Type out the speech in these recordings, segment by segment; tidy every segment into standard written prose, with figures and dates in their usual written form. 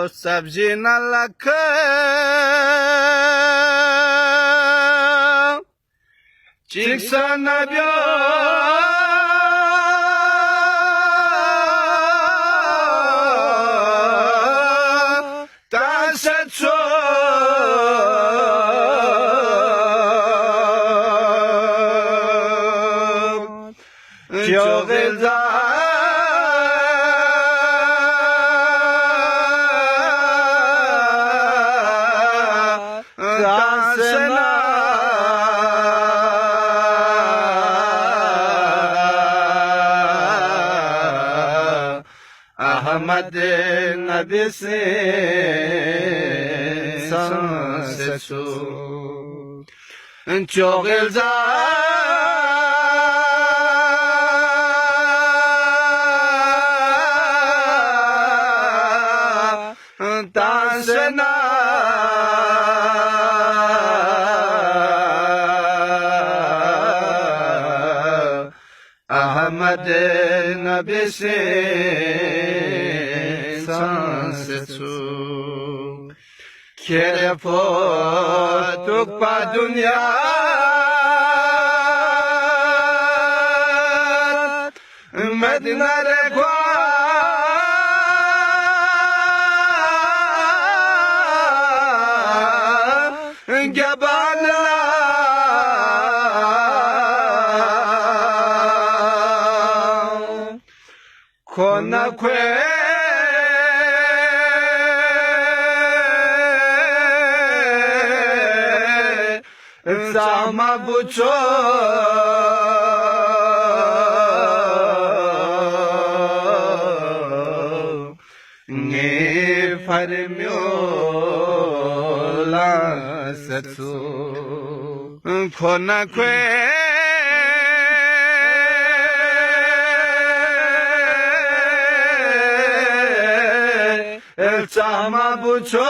سبزی نلکه چیکسا نبیا تاسچو چوغلزا احمد نبی سے سانسسو چوغل زا تاسنا احمد نبی سے سانسسو کھیرے پوتوک پا دنیا مدینہ رکھوا گبان کھونا کھوے Sama buço ne farmyo la satsu khona kwe sama buço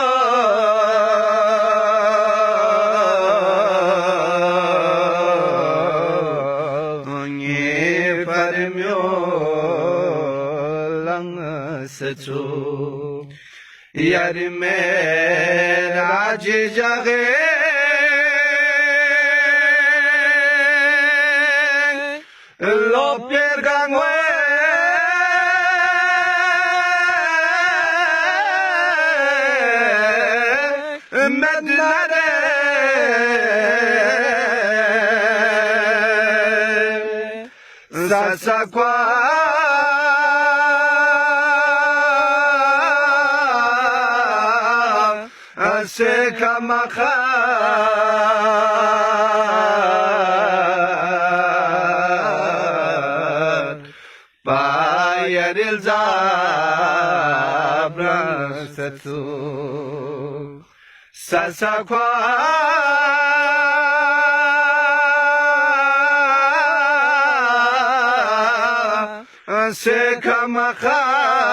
सचो यार मेरा जी जगे लो पेर गंगवे मदीना रे सासा kwa Seka makhat Bayaril zabra satu Sasa kwa Seka makhat